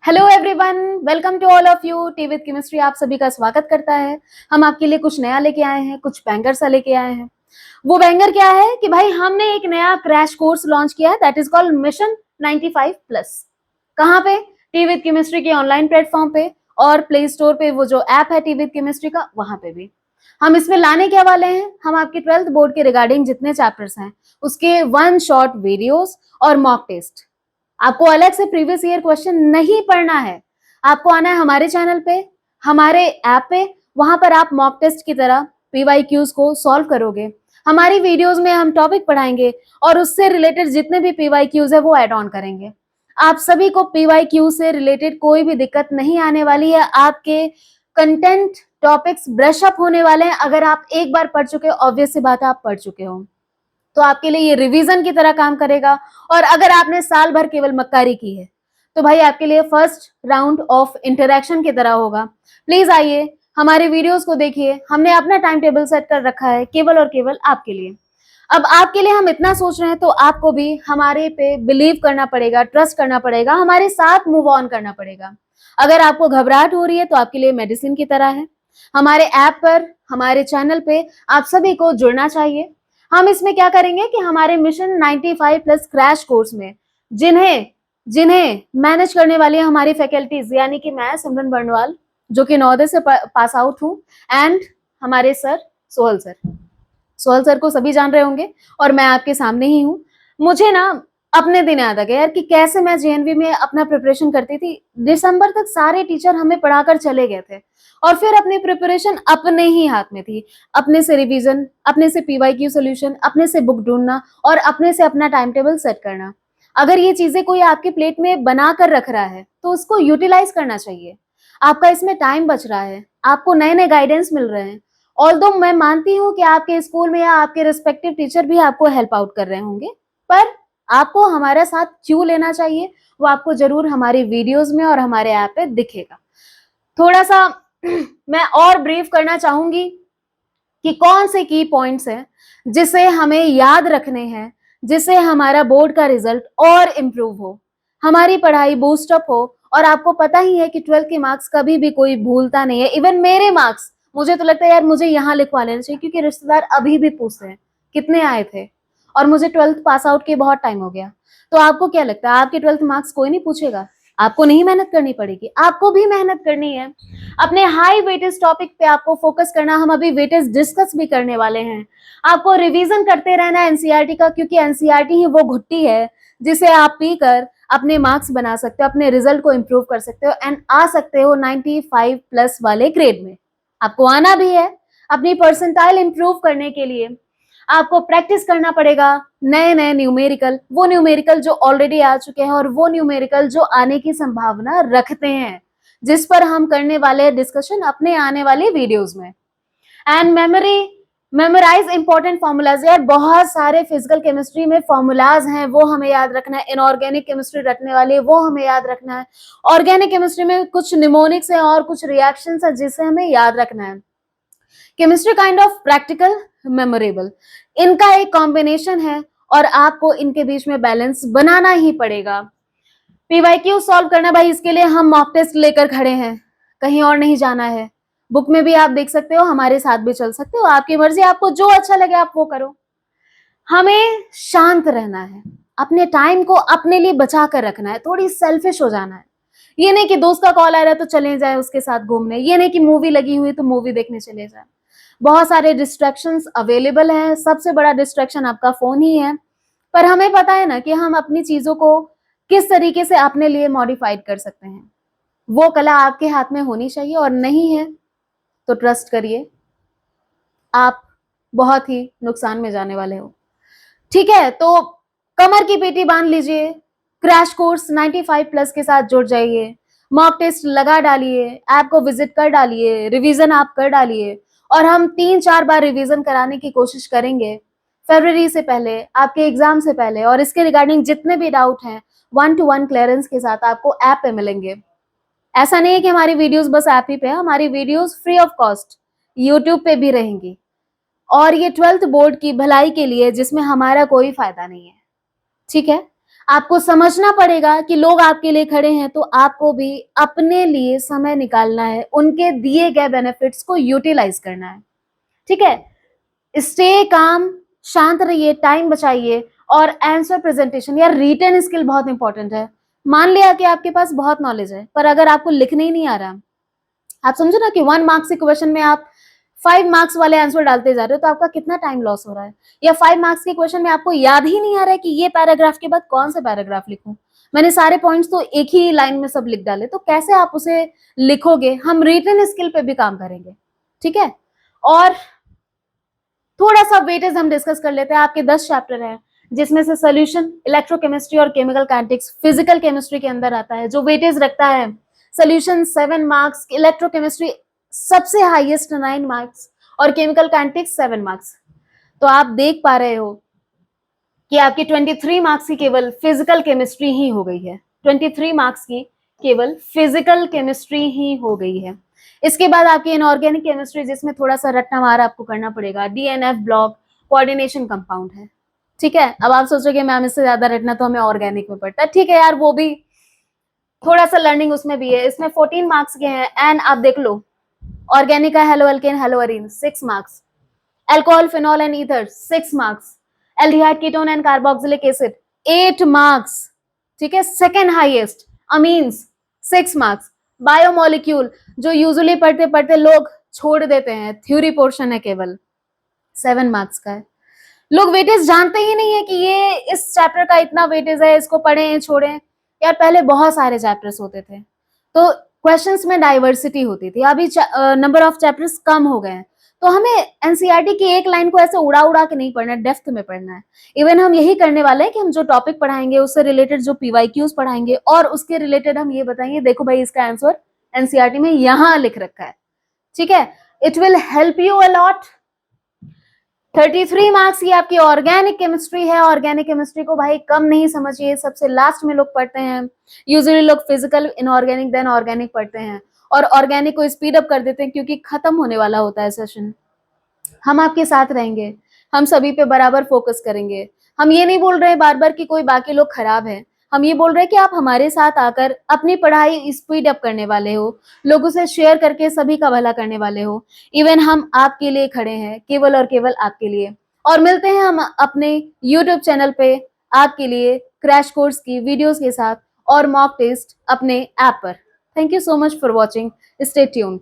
Hello everyone, welcome to all of you. Tea with chemistry आप सभी का स्वागत करता है। हम आपके लिए कुछ नया लेके आए हैं, कुछ बैंगर सा लेके आए हैं। वो बैंगर क्या है कि भाई हमने एक नया क्रैश कोर्स लॉन्च किया है, that is called mission 95 plus. कहाँ पे? टी विद केमिस्ट्री के ऑनलाइन प्लेटफॉर्म पे और प्ले स्टोर पे वो जो ऐप है टी विद केमिस्ट्री का, वहां पे भी। हम इसमें लाने क्या वाले हैं, हम आपके 12th बोर्ड के रिगार्डिंग जितने चैप्टर्स हैं उसके वन शॉट वीडियोस और मॉक टेस्ट। आपको अलग से प्रीवियस ईयर क्वेश्चन नहीं पढ़ना है। आपको आना है हमारे चैनल पे, हमारे ऐप पे। वहां पर आप मॉक टेस्ट की तरह पीवाईक्यूज को सॉल्व करोगे। हमारी वीडियोस में हम टॉपिक पढ़ाएंगे और उससे रिलेटेड जितने भी पीवाईक्यूज है वो ऐड ऑन करेंगे। आप सभी को पीवाईक्यू से रिलेटेड कोई भी दिक्कत नहीं आने वाली है। आपके कंटेंट टॉपिक्स ब्रश अप होने वाले हैं। अगर आप एक बार पढ़ चुके हो, ऑब्वियस सी बात है आप पढ़ चुके हो, तो आपके लिए ये रिवीजन की तरह काम करेगा। और अगर आपने साल भर केवल मक्कारी की है तो भाई आपके लिए फर्स्ट राउंड ऑफ इंटरेक्शन की तरह होगा। प्लीज आइए, हमारे वीडियोस को देखिए। हमने अपना टाइम टेबल सेट कर रखा है केवल और केवल आपके लिए। अब आपके लिए हम इतना सोच रहे हैं तो आपको भी हमारे पे बिलीव करना पड़ेगा, ट्रस्ट करना पड़ेगा, हमारे साथ मूव ऑन करना पड़ेगा। अगर आपको घबराहट हो रही है तो आपके लिए मेडिसिन की तरह है। हमारे ऐप पर, हमारे चैनल पे आप सभी को जुड़ना चाहिए। हम इसमें क्या करेंगे कि हमारे मिशन 95 प्लस क्रैश कोर्स में जिन्हें जिन्हें मैनेज करने वाली है हमारी फैकल्टीज, यानी कि मैं सिमरन बर्नवाल जो कि नवोदय से पास आउट हूँ, एंड हमारे sir Sohal sir. Sohal sir को सभी जान रहे होंगे और मैं आपके सामने ही हूँ। मुझे ना अपने दिन याद आ गया यार कि कैसे मैं जेएनवी में अपना प्रिपरेशन करती थी। दिसंबर तक सारे टीचर हमें पढ़ाकर चले गए थे और फिर अपनी प्रिपरेशन अपने ही हाथ में थी। अपने से रिवीजन, अपने से पीवाईक्यू सॉल्यूशन, अपने से बुक ढूंढना और अपने से अपना टाइम टेबल सेट करना। अगर ये चीजें कोई आपके प्लेट में बना कर रख रहा है तो उसको यूटिलाइज करना चाहिए। आपका इसमें टाइम बच रहा है, आपको नए नए गाइडेंस मिल रहे हैं। ऑल्दो मैं मानती हूँ कि आपके स्कूल में या आपके रिस्पेक्टिव टीचर भी आपको हेल्प आउट कर रहे होंगे, पर आपको हमारा साथ क्यों लेना चाहिए वो आपको जरूर हमारी वीडियोस में और हमारे ऐप पे दिखेगा। थोड़ा सा मैं और ब्रीफ करना चाहूंगी कि कौन से की पॉइंट्स हैं जिसे हमें याद रखने हैं, जिससे हमारा बोर्ड का रिजल्ट और इम्प्रूव हो, हमारी पढ़ाई बूस्ट अप हो। और आपको पता ही है कि 12th के मार्क्स कभी भी कोई भूलता नहीं है। इवन मेरे मार्क्स, मुझे तो लगता है यार मुझे यहाँ लिखवा लेना चाहिए, क्योंकि रिश्तेदार अभी भी पूछते हैं कितने आए थे, और मुझे 12th पास आउट के बहुत टाइम हो गया। तो आपको क्या लगता है आपके 12th मार्क्स कोई नहीं पूछेगा? आपको नहीं मेहनत करनी पड़ेगी? आपको भी मेहनत करनी है। अपने हाई वेटेज टॉपिक पे आपको फोकस करना। हम अभी वेटेज डिस्कस भी करने वाले हैं। आपको रिवीजन करते रहना है एनसीईआरटी का, क्योंकि एनसीईआरटी ही वो घुट्टी है जिसे आप पीकर अपने मार्क्स बना सकते हो, अपने रिजल्ट को इंप्रूव कर सकते हो एंड आ सकते हो 95 प्लस वाले ग्रेड में। आपको आना भी है। अपनी परसेंटाइल इंप्रूव करने के लिए आपको प्रैक्टिस करना पड़ेगा नए नए न्यूमेरिकल, वो न्यूमेरिकल जो ऑलरेडी आ चुके हैं और वो न्यूमेरिकल जो आने की संभावना रखते हैं, जिस पर हम करने वाले डिस्कशन अपने आने वाली वीडियोस में। And memorise important formulas. यार बहुत सारे फिजिकल केमिस्ट्री में फॉर्मूलाज हैं, वो हमें याद रखना है। इनऑर्गेनिक केमिस्ट्री रखने वाली है, वो हमें याद रखना है। ऑर्गेनिक केमिस्ट्री में कुछ निमोनिक्स है और कुछ रिएक्शंस है जिसे हमें याद रखना है। Chemistry kind of practical, memorable, इनका एक कॉम्बिनेशन है और आपको इनके बीच में बैलेंस बनाना ही पड़ेगा। पीवाईक्यू सॉल्व करना भाई, इसके लिए हम मॉक टेस्ट लेकर खड़े हैं, कहीं और नहीं जाना है। बुक में भी आप देख सकते हो, हमारे साथ भी चल सकते हो, आपकी मर्जी, आपको जो अच्छा लगे आप वो करो। हमें शांत रहना है, अपने टाइम को अपने लिए बचा कर रखना है, थोड़ी सेल्फिश हो जाना है। ये नहीं कि दोस्त का कॉल आ रहा है तो चले जाए उसके साथ घूमने, ये नहीं कि मूवी लगी हुई तो मूवी देखने चले जाए। बहुत सारे डिस्ट्रैक्शंस अवेलेबल हैं, सबसे बड़ा डिस्ट्रैक्शन आपका फोन ही है। पर हमें पता है ना कि हम अपनी चीजों को किस तरीके से अपने लिए मॉडिफाइड कर सकते हैं। वो कला आपके हाथ में होनी चाहिए, और नहीं है तो ट्रस्ट करिए आप बहुत ही नुकसान में जाने वाले हो। ठीक है, तो कमर की पेटी बांध लीजिए, क्रैश कोर्स 95 प्लस के साथ जुड़ जाइए, मॉक टेस्ट लगा डालिए, ऐप को विजिट कर डालिए, रिवीजन आप कर डालिए, और हम 3-4 बार रिवीजन कराने की कोशिश करेंगे फरवरी से पहले, आपके एग्जाम से पहले। और इसके रिगार्डिंग जितने भी डाउट हैं 1-to-1 क्लियरेंस के साथ आपको ऐप पे मिलेंगे। ऐसा नहीं है कि हमारी वीडियोस बस ऐप ही पे है, हमारी videos free of cost YouTube पे भी रहेंगी। और ये 12th बोर्ड की भलाई के लिए, जिसमें हमारा कोई फायदा नहीं है। ठीक है, आपको समझना पड़ेगा कि लोग आपके लिए खड़े हैं, तो आपको भी अपने लिए समय निकालना है, उनके दिए गए बेनिफिट्स को यूटिलाइज करना है। ठीक है, स्टे काम, शांत रहिए, टाइम बचाइए, और आंसर प्रेजेंटेशन या रिटन स्किल बहुत इंपॉर्टेंट है। मान लिया कि आपके पास बहुत नॉलेज है, पर अगर आपको लिखने ही नहीं आ रहा, आप समझो ना कि 1 मार्क्स के क्वेश्चन में आप 5 मार्क्स वाले आंसर डालते जा रहे हो, तो आपका कितना टाइम लॉस हो रहा है। या 5 मार्क्स के क्वेश्चन में आपको याद ही नहीं आ रहा है कि ये पैराग्राफ के बाद कौन सा पैराग्राफ लिखूं, मैंने सारे पॉइंट्स तो एक ही लाइन में सब लिख डाले, तो कैसे आप उसे लिखोगे। हम रिटन स्किल पे भी काम करेंगे। ठीक है, और थोड़ा सा वेटेज हम डिस्कस कर लेते हैं। आपके 10 चैप्टर हैं, जिसमें से सोल्यूशन, इलेक्ट्रोकेमिस्ट्री और केमिकल काइनेटिक्स फिजिकल केमिस्ट्री के अंदर आता है। जो वेटेज रखता है, सोल्यूशन 7 मार्क्स, इलेक्ट्रोकेमिस्ट्री सबसे हाईएस्ट 9 मार्क्स, और केमिकल काइनेटिक्स 7 मार्क्स। तो आप देख पा रहे हो कि आपकी 23 मार्क्स की केवल फिजिकल केमिस्ट्री ही हो गई है। 23 मार्क्स की केवल फिजिकल केमिस्ट्री ही हो गई है। इसके बाद आपकी इनऑर्गेनिक केमिस्ट्री, जिसमें थोड़ा सा रट्टा मार आपको करना पड़ेगा। डीएनएफ ब्लॉक, कोऑर्डिनेशन कंपाउंड है। ठीक है, अब आप सोच रहे मैम इससे ज्यादा रटना तो हमें ऑर्गेनिक में पड़ता है। ठीक है यार, वो भी थोड़ा सा लर्निंग उसमें भी है। इसमें 14 मार्क्स के हैं। एंड आप देख लो, ऑर्गेनिक का halo alkane, hello Areen 6 marks, alcohol, phenol and ether 6 marks, aldehyde, ketone and carboxylic acid 8 marks. ठीक है, second highest amines 6 marks. Biomolecule, जो यूजुअली पढ़ते पढ़ते लोग छोड़ देते हैं, थ्योरी पोर्शन है, केवल 7 मार्क्स का है। लोग वेटेज जानते ही नहीं है कि ये इस चैप्टर का इतना वेटेज है, इसको पढ़ें छोड़ें। यार पहले बहुत सारे चैप्टर्स होते थे, तो क्वेश्चंस में डाइवर्सिटी होती थी। अभी नंबर ऑफ चैप्टर्स कम हो गए हैं, तो हमें एनसीईआरटी की एक लाइन को ऐसे उड़ा उड़ा के नहीं पढ़ना है, डेप्थ में पढ़ना है। इवन हम यही करने वाले हैं कि हम जो टॉपिक पढ़ाएंगे उससे रिलेटेड जो पीवाईक्यूज पढ़ाएंगे, और उसके रिलेटेड हम ये बताएंगे, देखो भाई इसका आंसर एनसीईआरटी में यहां लिख रखा है। ठीक है, it will help you a lot. 33 marks की आपकी ऑर्गेनिक केमिस्ट्री है। ऑर्गेनिक केमिस्ट्री को भाई कम नहीं समझिए, सबसे लास्ट में लोग पढ़ते हैं। यूजुअली लोग फिजिकल, इनऑर्गेनिक, देन ऑर्गेनिक पढ़ते हैं, और ऑर्गेनिक को स्पीड अप कर देते हैं क्योंकि खत्म होने वाला होता है सेशन। हम आपके साथ रहेंगे, हम सभी पे बराबर फोकस करेंगे। हम ये नहीं बोल रहे बार बार कि कोई बाकी लोग खराब है, हम ये बोल रहे हैं कि आप हमारे साथ आकर अपनी पढ़ाई स्पीड अप करने वाले हो, लोगों से शेयर करके सभी का भला करने वाले हो। इवन हम आपके लिए खड़े हैं, केवल और केवल आपके लिए। और मिलते हैं हम अपने यूट्यूब चैनल पे आपके लिए क्रैश कोर्स की वीडियोस के साथ और मॉक टेस्ट अपने ऐप पर। Thank you so much for watching, stay tuned.